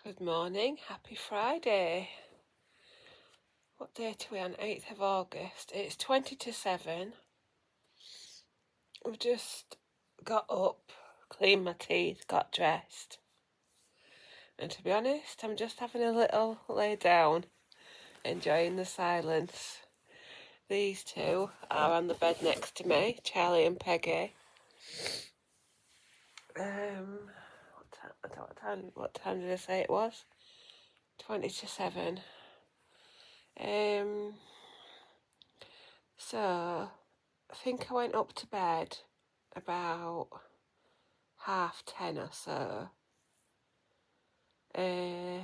Good morning, happy Friday. What date are we on? 8th of August. It's 20 to 7. I've just got up, cleaned my teeth, got dressed. And to be honest, I'm just having a little lay down, enjoying the silence. These two are on the bed next to me, Charlie and Peggy. What time did I say it was? 20 to 7. So I think I went up to bed about 10:30 or so. The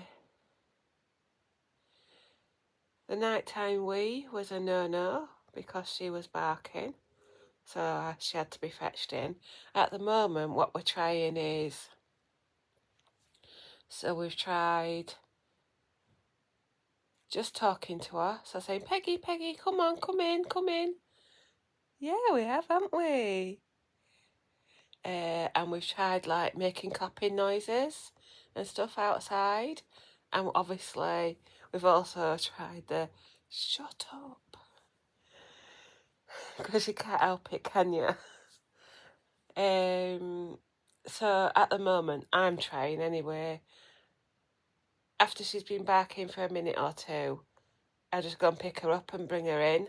nighttime wee was a no-no because she was barking, so she had to be fetched in. At the moment, what we're trying is, so we've tried just talking to her, so saying, Peggy, Peggy, come on, come in, come in. Yeah, we have, haven't we? And we've tried like making clapping noises and stuff outside, and obviously we've also tried the shut up, because you can't help it, can you? So at the moment I'm trying anyway. After she's been barking for a minute or two, I just go and pick her up and bring her in.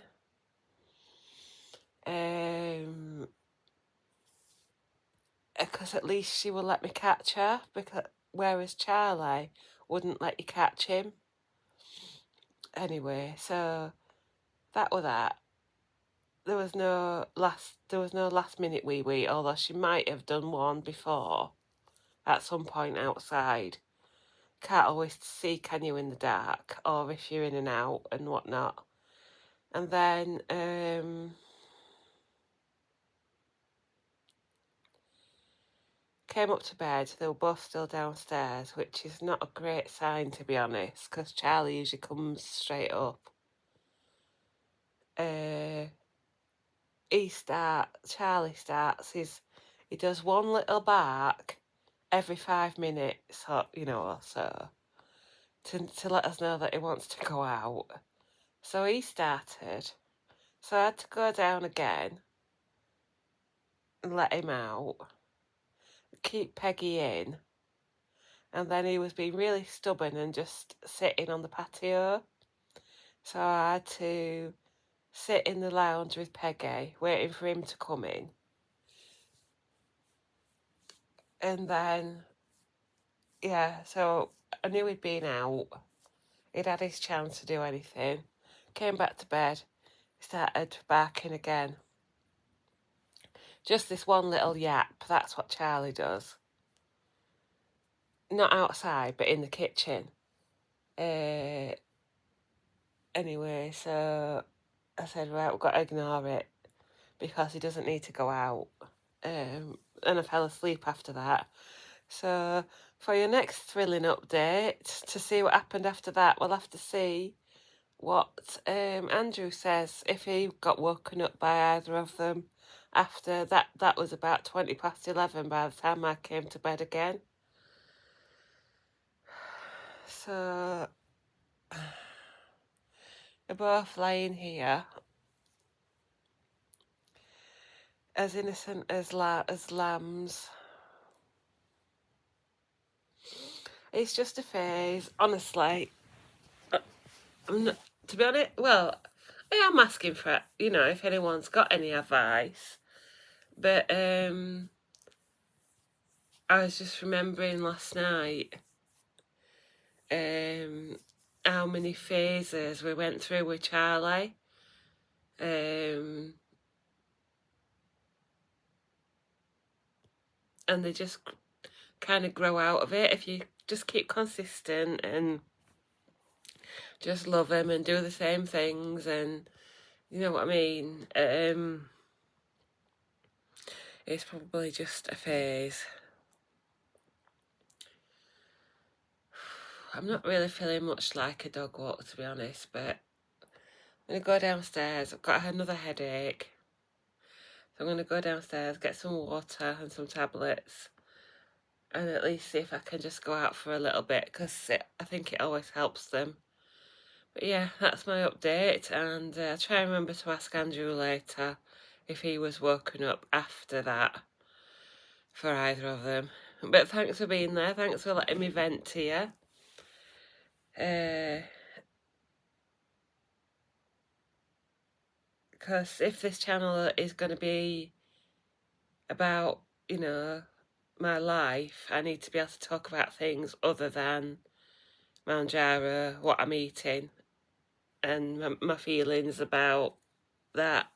Because at least she will let me catch her, whereas Charlie wouldn't let you catch him. Anyway, so that was that. There was no last minute wee, although she might have done one before at some point outside. Can't always see, can you, in the dark, or if you're in and out and whatnot. And then came up to bed. They were both still downstairs, which is not a great sign, to be honest, because Charlie usually comes straight up. Charlie starts he does one little bark every 5 minutes, or so, to let us know that he wants to go out. So he started. So I had to go down again and let him out, keep Peggy in, and then he was being really stubborn and just sitting on the patio. So I had to sit in the lounge with Peggy, waiting for him to come in. And then, yeah, so I knew he'd been out. He'd had his chance to do anything. Came back to bed, started barking again. Just this one little yap, that's what Charlie does. Not outside, but in the kitchen. Anyway, so I said, right, we've got to ignore it because he doesn't need to go out. And I fell asleep after that. So for your next thrilling update, to see what happened after that, we'll have to see what Andrew says, if he got woken up by either of them after that. That was about 20 past 11 by the time I came to bed again. So we're both lying here as innocent as lambs. It's just a phase, honestly. I'm not, to be honest, well, I am asking for, if anyone's got any advice. But I was just remembering last night how many phases we went through with Charlie. And they just kind of grow out of it if you just keep consistent and just love him and do the same things, and you know what I mean. It's probably just a phase. I'm not really feeling much like a dog walk, to be honest, but I'm going to go downstairs. I've got another headache, so I'm going to go downstairs, get some water and some tablets, and at least see if I can just go out for a little bit, because I think it always helps them. But yeah, that's my update, and I'll try and remember to ask Andrew later if he was woken up after that for either of them. But thanks for being there, thanks for letting me vent to you. Because if this channel is going to be about, you know, my life, I need to be able to talk about things other than Mounjaro, what I'm eating, and my feelings about that.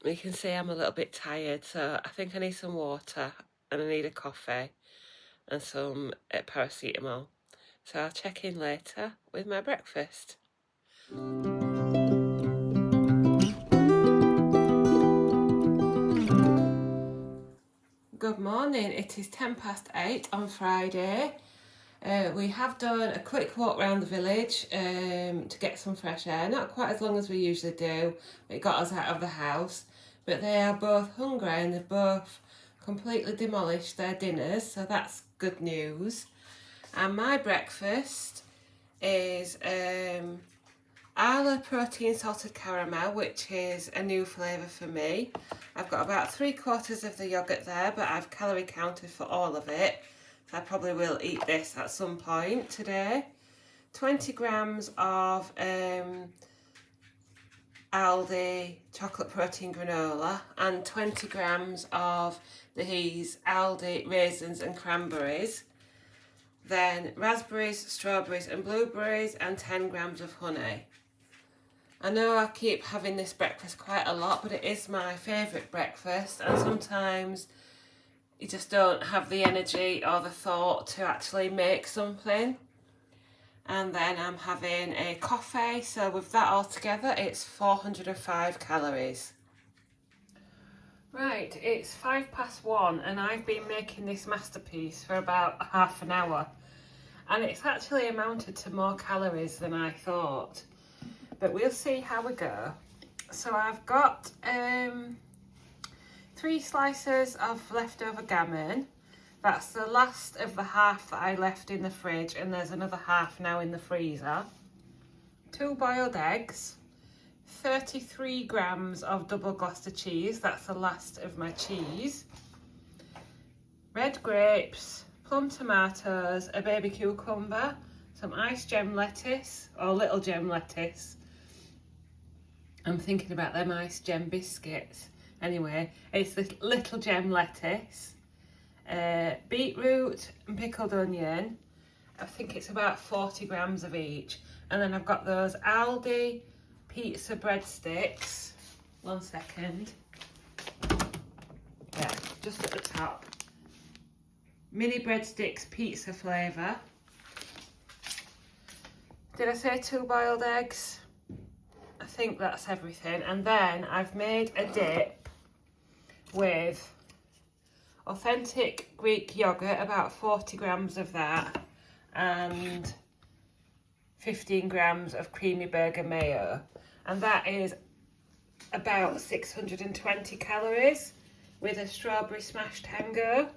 You can see I'm a little bit tired, so I think I need some water and I need a coffee and some paracetamol. So I'll check in later with my breakfast. Good morning, it is 8:10 on Friday. We have done a quick walk around the village to get some fresh air, not quite as long as we usually do. It got us out of the house, but they are both hungry and they've both completely demolished their dinners, so that's good news. And my breakfast is Arla protein salted caramel, which is a new flavour for me. I've got about 3/4 of the yoghurt there, but I've calorie counted for all of it. So I probably will eat this at some point today. 20 grams of Aldi chocolate protein granola and 20 grams of these Aldi raisins and cranberries. Then raspberries, strawberries and blueberries and 10 grams of honey. I know I keep having this breakfast quite a lot, but it is my favourite breakfast, and sometimes you just don't have the energy or the thought to actually make something. And then I'm having a coffee, so with that all together it's 405 calories. Right, it's 1:05 and I've been making this masterpiece for about half an hour, and it's actually amounted to more calories than I thought, but we'll see how we go. So I've got 3 slices of leftover gammon. That's the last of the half that I left in the fridge, and there's another half now in the freezer. 2 boiled eggs, 33 grams of double Gloucester cheese, that's the last of my cheese, red grapes, plum tomatoes, a baby cucumber, some ice gem lettuce, or little gem lettuce. I'm thinking about them ice gem biscuits. Anyway, it's the little gem lettuce, beetroot and pickled onion. I think it's about 40 grams of each. And then I've got those Aldi pizza breadsticks. 1 second. Yeah, just at the top. Mini breadsticks pizza flavour. Did I say 2 boiled eggs? I think that's everything. And then I've made a dip with authentic Greek yogurt, about 40 grams of that, and 15 grams of creamy burger mayo. And that is about 620 calories with a strawberry smash tango.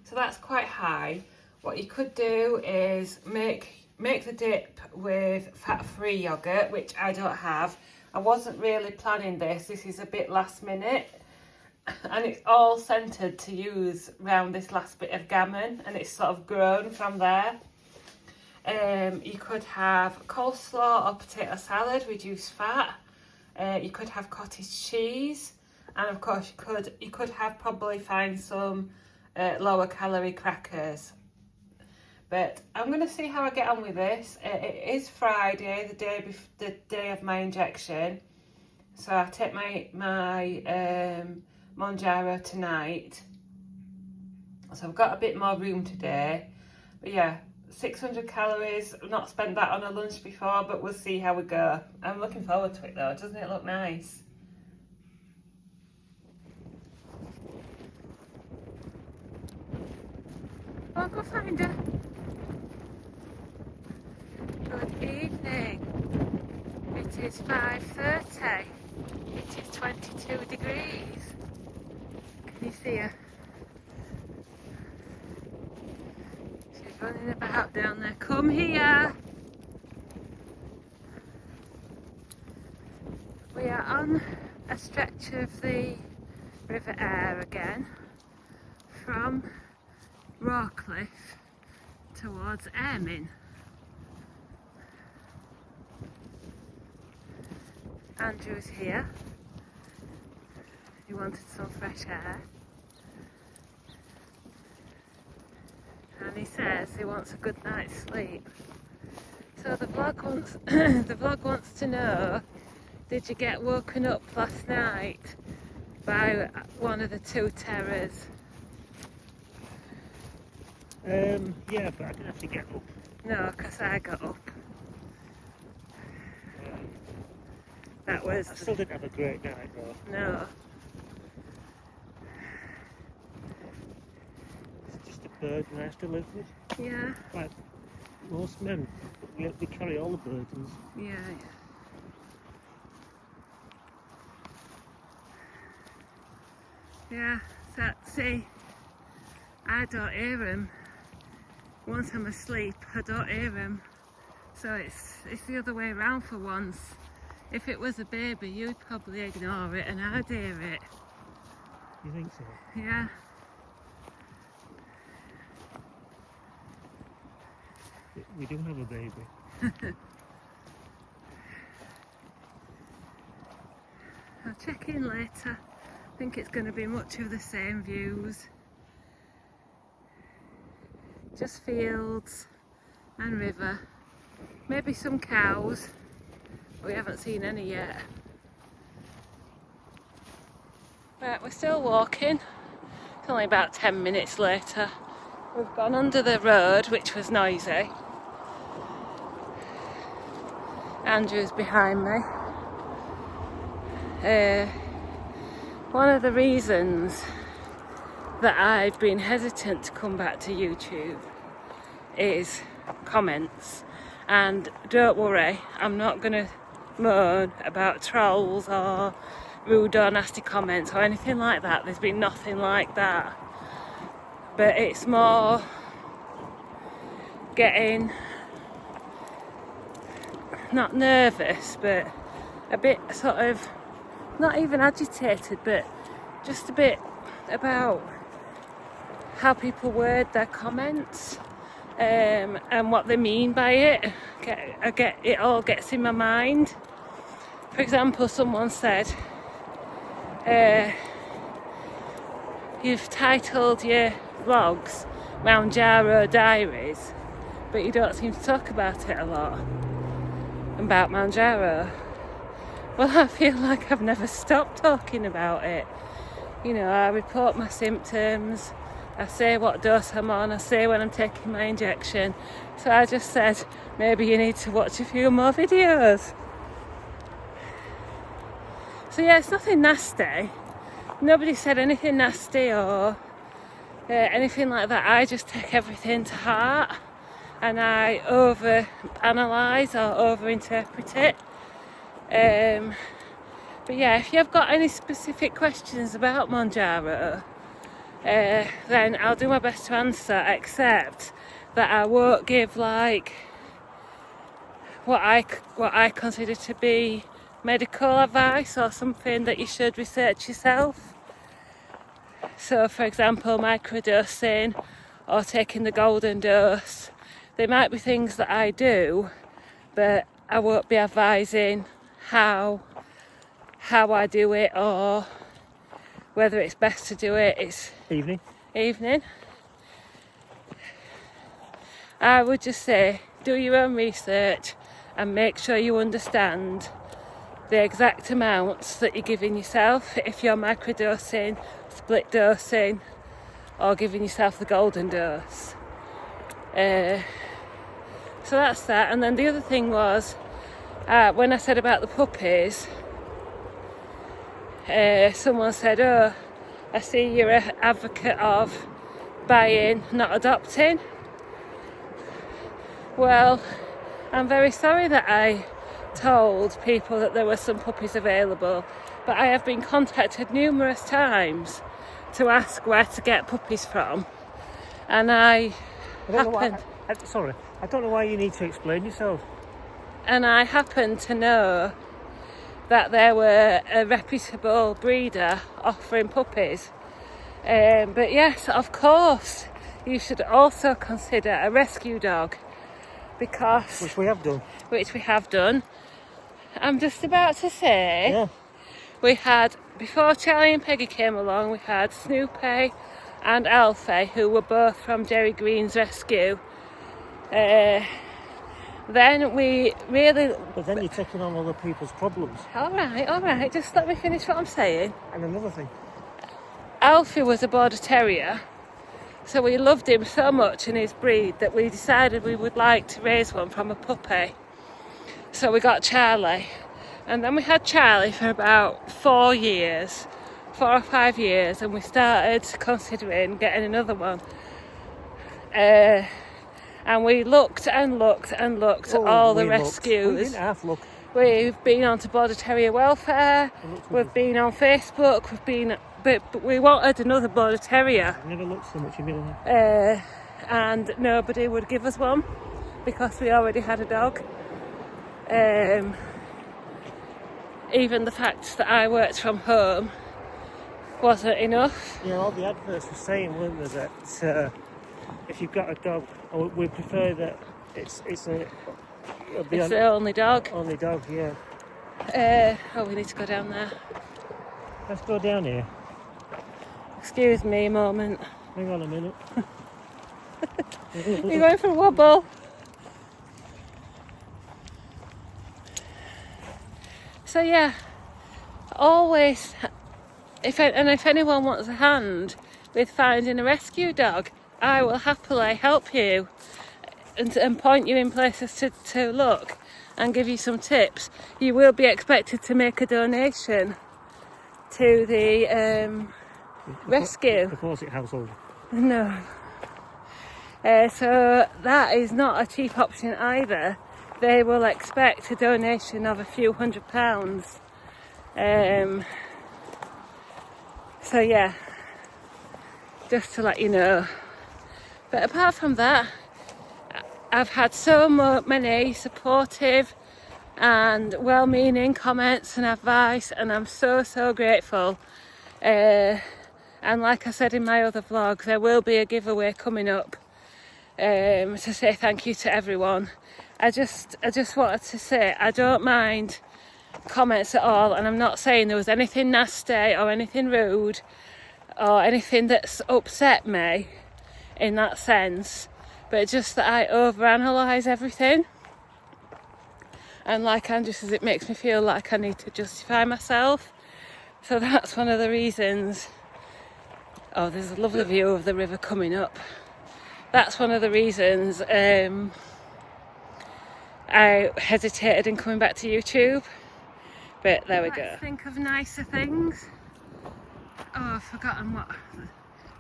So that's quite high. What you could do is make the dip with fat-free yogurt, which I don't have. I wasn't really planning this. This is a bit last minute, and it's all centred to use around this last bit of gammon, and it's sort of grown from there. You could have coleslaw or potato salad, reduced fat. You could have cottage cheese, and of course you could have probably find some lower calorie crackers. But I'm going to see how I get on with this. It is Friday, the day of my injection, so I take my Mounjaro tonight. So I've got a bit more room today. But yeah, 600 calories. I've not spent that on a lunch before, but we'll see how we go. I'm looking forward to it though. Doesn't it look nice? I'll go find her. Good evening. It is 5:30. It is 22 degrees. Can you see her? running about down there. Come here! We are on a stretch of the River Aire again, from Rawcliffe towards Ermine. Andrew's here. He wanted some fresh air. And he says he wants a good night's sleep. So the vlog wants the vlog wants to know, did you get woken up last night by one of the two terrors? Yeah, but I didn't have to get up. No, because I got up. That was... I still didn't have a great night though. No. It's just a bird nice to live with. Yeah. Like most men, we carry all the burdens. Yeah. Yeah, so see, I don't hear him. Once I'm asleep, I don't hear him. So it's the other way around for once. If it was a baby, you'd probably ignore it and I'd hear it. You think so? Yeah. We do have a baby. I'll check in later. I think it's going to be much of the same views. Just fields and river. Maybe some cows. We haven't seen any yet. Right, we're still walking. It's only about 10 minutes later. We've gone under the road, which was noisy. Andrew's behind me. One of the reasons that I've been hesitant to come back to YouTube is comments. And don't worry, I'm not going to moan about trolls or rude or nasty comments or anything like that. There's been nothing like that. But it's more getting, not nervous, but a bit sort of, not even agitated, but just a bit about how people word their comments and what they mean by it. It all gets in my mind. For example, someone said, you've titled your vlogs Mounjaro Diaries, but you don't seem to talk about it a lot, about Mounjaro. Well, I feel like I've never stopped talking about it. You know, I report my symptoms, I say what dose I'm on, I say when I'm taking my injection. So I just said, maybe you need to watch a few more videos. So yeah, it's nothing nasty. Nobody said anything nasty or anything like that. I just take everything to heart and I over-analyse or over-interpret it. But yeah, if you've got any specific questions about Mounjaro, then I'll do my best to answer, except that I won't give like what I consider to be medical advice or something that you should research yourself. So for example, microdosing or taking the golden dose, there might be things that I do, but I won't be advising how I do it or whether it's best to do it. It's evening. I would just say, do your own research and make sure you understand the exact amounts that you're giving yourself, if you're microdosing, split dosing, or giving yourself the golden dose. So that's that. And then the other thing was, when I said about the puppies, someone said, oh, I see you're an advocate of buying, not adopting. Well, I'm very sorry that I told people that there were some puppies available, but I have been contacted numerous times to ask where to get puppies from, and I happened. Sorry, I don't know why you need to explain yourself. And I happened to know that there were a reputable breeder offering puppies. But yes, of course, you should also consider a rescue dog, because Which we have done. I'm just about to say, Yeah. we had, before Charlie and Peggy came along, we had Snoopy and Alfie, who were both from Jerry Green's rescue. Then we really... But then you're taking on other people's problems. All right, just let me finish what I'm saying. And another thing. Alfie was a border terrier, so we loved him so much in his breed that we decided we would like to raise one from a puppy. So we got Charlie, and then we had Charlie for about 4 or 5 years, and we started considering getting another one. And we looked at all the rescues. We didn't half look. We've been on to Border Terrier Welfare, we've been on Facebook, but we wanted another Border Terrier. I've never looked so much in my life. And nobody would give us one because we already had a dog. Even the fact that I worked from home wasn't enough. Yeah, all the adverts were saying, weren't they, that if you've got a dog, we prefer that it's the only dog. Only dog, yeah. We need to go down there. Let's go down here. Excuse me a moment. Hang on a minute. You're going for a wobble. So yeah, always, if anyone wants a hand with finding a rescue dog, I will happily help you and point you in places to look and give you some tips. You will be expected to make a donation to the rescue. The Fawcett household. No. So that is not a cheap option either. They will expect a donation of a few £100. So yeah, just to let you know. But apart from that, I've had so many supportive and well-meaning comments and advice, and I'm so grateful. And like I said in my other vlog, there will be a giveaway coming up to say thank you to everyone. I just wanted to say I don't mind comments at all, and I'm not saying there was anything nasty or anything rude or anything that's upset me in that sense, but just that I overanalyze everything, and like Andrew it makes me feel like I need to justify myself. So that's one of the reasons. Oh, there's a lovely view of the river coming up. That's one of the reasons I hesitated in coming back to YouTube, but there we go. Let's think of nicer things. Oh, I've forgotten what.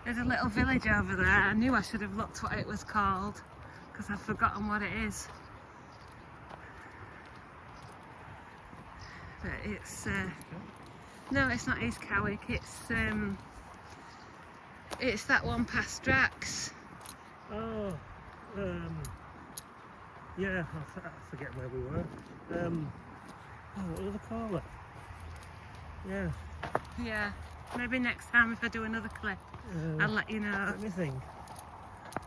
There's a little village over there. I knew I should have looked what it was called because I've forgotten what it is. But it's no, it's not East Cowick. It's that one past Drax. Oh, yeah, I forget where we were. What do they call it? Yeah. Yeah, maybe next time if I do another clip, I'll let you know. Let me think.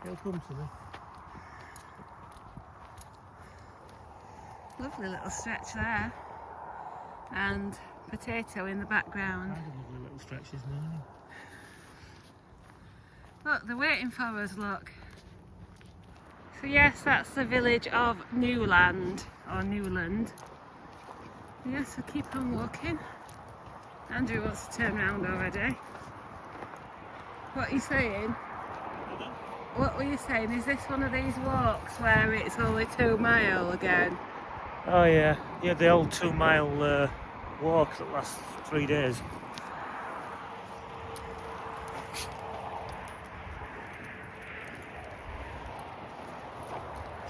It'll come to me. Lovely little stretch there. And potato in the background. I had lovely little stretch this morning. Look, they're waiting for us, look. So yes, that's the village of Newland, or Newland. Yes, we'll keep on walking. Andrew wants to turn around already. What are you saying? What were you saying? Is this one of these walks where it's only 2 miles again? Oh yeah, the old 2 mile walk that lasts 3 days.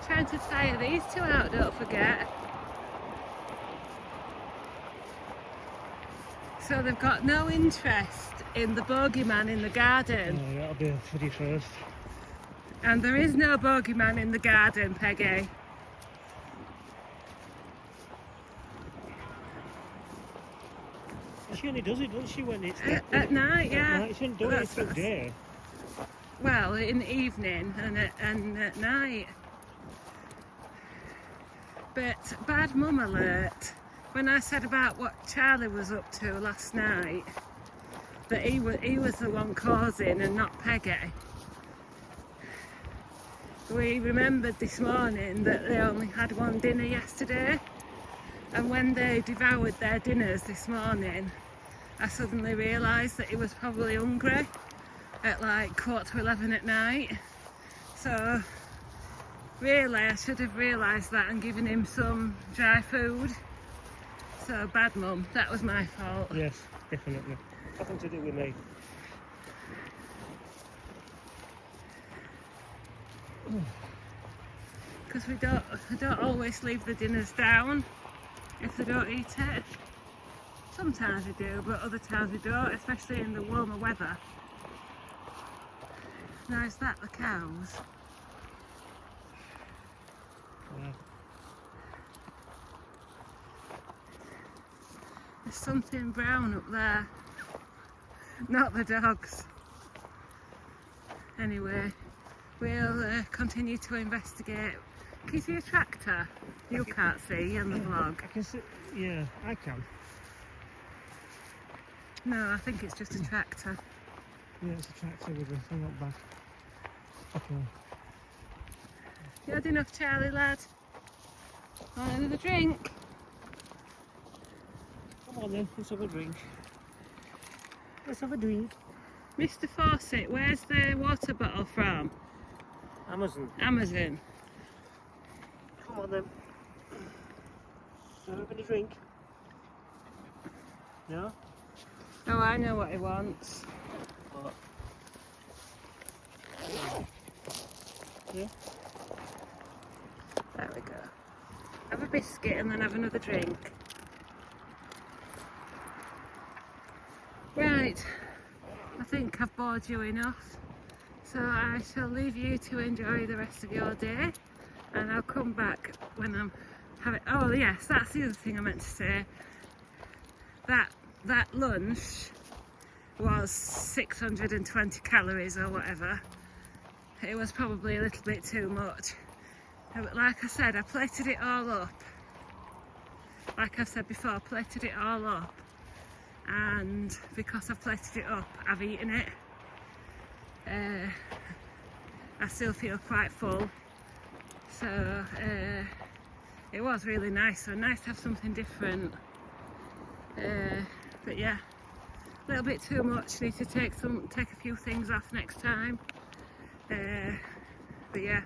Trying to tire these two out, don't forget. So they've got no interest in the bogeyman in the garden. Oh, that'll be a pretty first. And there is no bogeyman in the garden, Peggy. She only does it, doesn't she, when it's At night, yeah. At night. She doesn't do it through day. Well, in the evening and at night. But bad mum alert. When I said about what Charlie was up to last night, that he was the one causing and not Peggy. We remembered this morning that they only had one dinner yesterday, and when they devoured their dinners this morning, I suddenly realised that he was probably hungry at like 11:15 at night. So really I should have realised that and given him some dry food. So bad mum, that was my fault. Yes, definitely. Nothing to do with me. Because we don't always leave the dinners down if they don't eat it. Sometimes we do, but other times we don't, especially in the warmer weather. Now is that the cows? Yeah. There's something brown up there. Not the dogs. Anyway, we'll continue to investigate. Can you see a tractor? You can't see in the vlog. I can see, yeah, I can. No, I think it's just a tractor. Yeah, it's a tractor with a thing up back. Okay. You had enough, Charlie, lad? Want another drink? Come on then, let's have a drink. Let's have a drink. Mr. Fawcett, where's the water bottle from? Amazon. Amazon. Come on then. So having a drink? No? Oh, I know what he wants. What? Yeah? There we go. Have a biscuit and then have another drink. Right, I think I've bored you enough. So I shall leave you to enjoy the rest of your day. And I'll come back when I'm having... Oh yes, that's the other thing I meant to say. That lunch was 620 calories or whatever. It was probably a little bit too much. But like I said, I plated it all up. Like I've said before, I plated it all up. And because I've plated it up, I've eaten it. I still feel quite full. So it was really nice. So nice to have something different. But yeah, a little bit too much. Need to take a few things off next time. But yeah,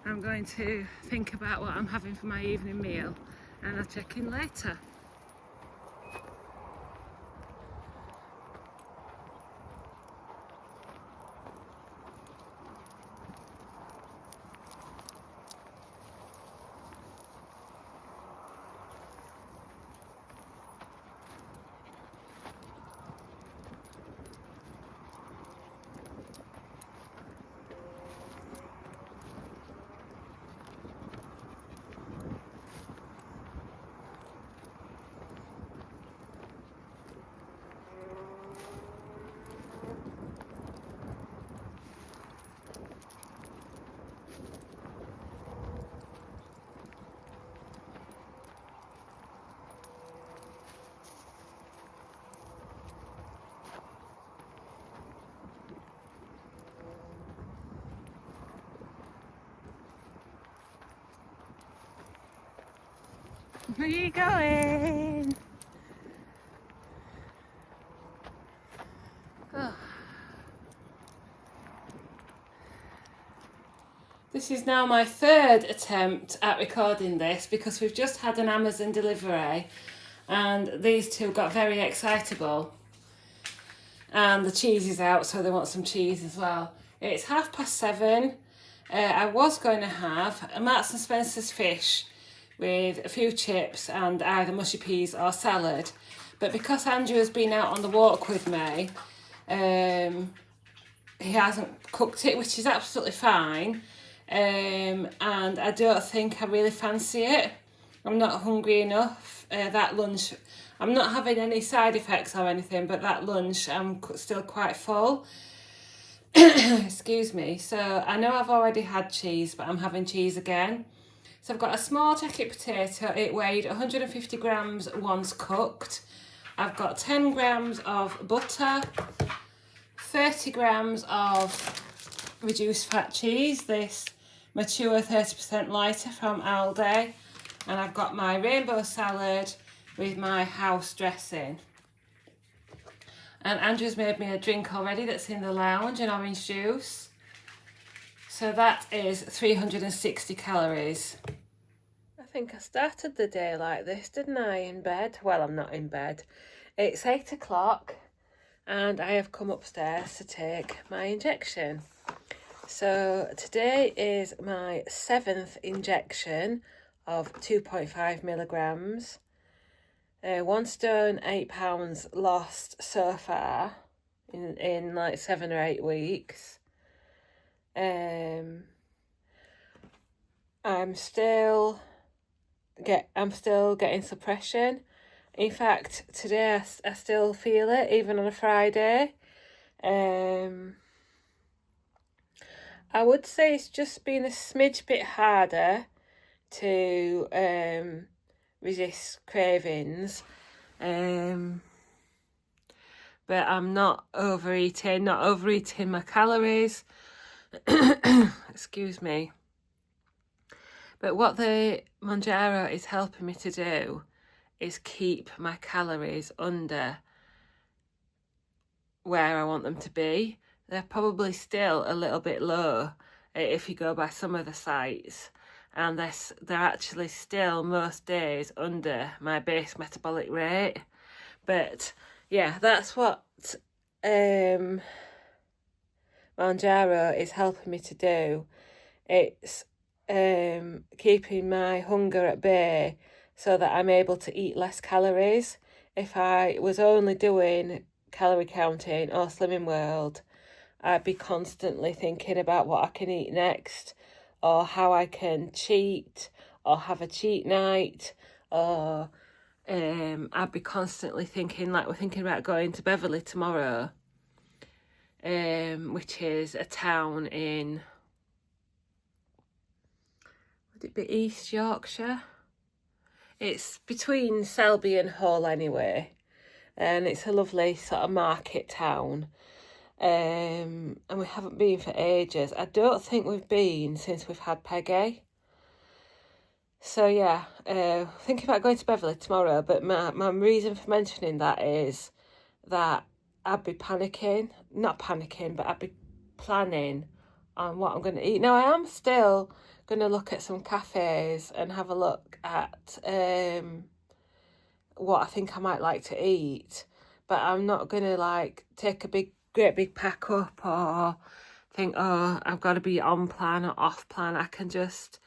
I'm going to think about what I'm having for my evening meal, and I'll check in later. Where are you going? Oh. This is now my third attempt at recording this because we've just had an Amazon delivery and these two got very excitable. And the cheese is out, so they want some cheese as well. It's 7:30. I was going to have a Marks and Spencer's fish with a few chips and either mushy peas or salad. But because Andrew has been out on the walk with me, he hasn't cooked it, which is absolutely fine. And I don't think I really fancy it. I'm not hungry enough. That lunch, I'm not having any side effects or anything, but that lunch I'm still quite full. Excuse me. So I know I've already had cheese, but I'm having cheese again. So I've got a small jacket potato. It weighed 150 grams once cooked. I've got 10 grams of butter, 30 grams of reduced fat cheese, this mature 30% lighter from Aldi, and I've got my rainbow salad with my house dressing. And Andrew's made me a drink already that's in the lounge, an orange juice. So that is 360 calories. I think I started the day like this, didn't I, in bed? Well, I'm not in bed. It's 8 o'clock and I have come upstairs to take my injection. So today is my 7th injection of 2.5 milligrams. 1 stone, 8 pounds lost so far in like 7 or 8 weeks. I'm still getting suppression. In fact, today I still feel it, even on a Friday. I would say it's just been a smidge bit harder to resist cravings. But I'm not overeating my calories. Excuse me. But what the Mounjaro is helping me to do is keep my calories under where I want them to be. They're probably still a little bit low if you go by some of the sites, and they're actually still most days under my base metabolic rate. But yeah, that's what Mounjaro is helping me to do. It's keeping my hunger at bay so that I'm able to eat less calories. If I was only doing calorie counting or Slimming World, I'd be constantly thinking about what I can eat next, or how I can cheat or have a cheat night, or I'd be constantly thinking, like we're thinking about going to Beverley tomorrow, which is a town in, would it be East Yorkshire? It's between Selby and Hull anyway, and it's a lovely sort of market town. And we haven't been for ages. I don't think we've been since we've had Peggy. So yeah, thinking about going to Beverley tomorrow, but my reason for mentioning that is that I'd be panicking. Not panicking, but I'd be planning on what I'm going to eat. Now, I am still going to look at some cafes and have a look at what I think I might like to eat, but I'm not going to like take a great big pack up or think, oh, I've got to be on plan or off plan. I can just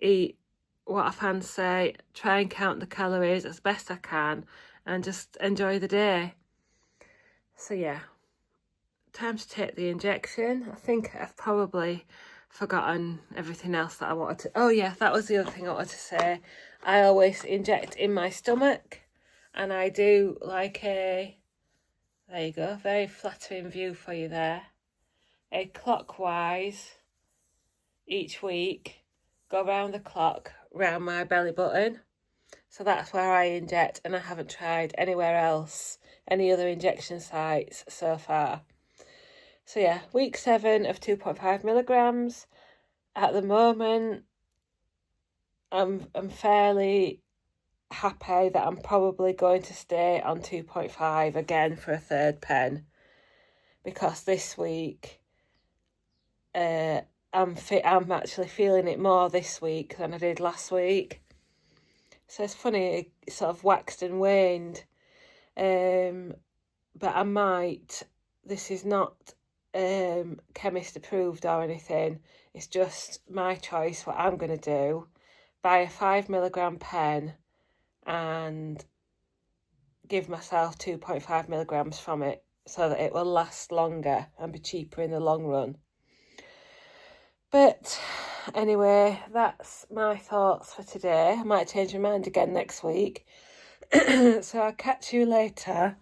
eat what I fancy, try and count the calories as best I can, and just enjoy the day. So yeah, time to take the injection. I think I've probably forgotten everything else that I wanted to. Oh yeah, that was the other thing I wanted to say. I always inject in my stomach, and I do like there you go, very flattering view for you there. A clockwise each week, go round the clock, round my belly button. So that's where I inject, and I haven't tried anywhere else, any other injection sites so far. So yeah, week 7 of 2.5 milligrams. At the moment, I'm fairly happy that I'm probably going to stay on 2.5 again for a third pen, because this week I'm actually feeling it more this week than I did last week. So it's funny, it sort of waxed and waned. But I might, this is not chemist approved or anything, it's just my choice what I'm going to do. Buy a 5 milligram pen and give myself 2.5 milligrams from it so that it will last longer and be cheaper in the long run. But anyway, that's my thoughts for today. I might change my mind again next week. So I'll catch you later.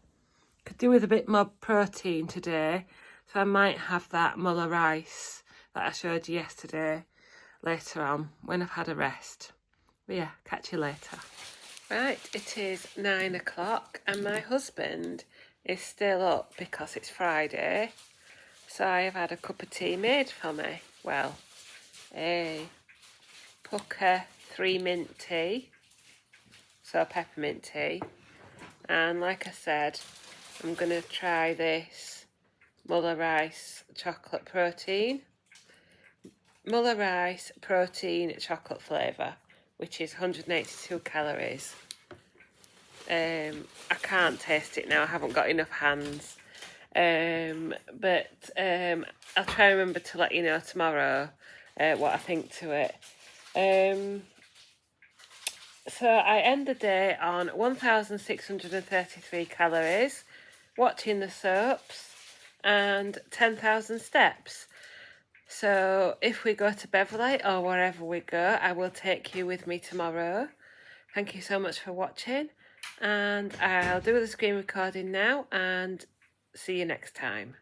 Could do with a bit more protein today, so I might have that muller rice that I showed you yesterday later on when I've had a rest. But yeah, catch you later. Right, it is 9 o'clock and my husband is still up because it's Friday. So I have had a cup of tea made for me. Well, a pucker 3 mint tea, so peppermint tea. And like I said, I'm going to try this Muller Rice chocolate protein. Muller Rice protein chocolate flavour, which is 182 calories. I can't taste it now, I haven't got enough hands. But I'll try and remember to let you know tomorrow what I think to it. So I end the day on 1,633 calories, watching the soaps, and 10,000 steps. So if we go to Beverley or wherever we go, I will take you with me tomorrow. Thank you so much for watching, and I'll do the screen recording now and see you next time.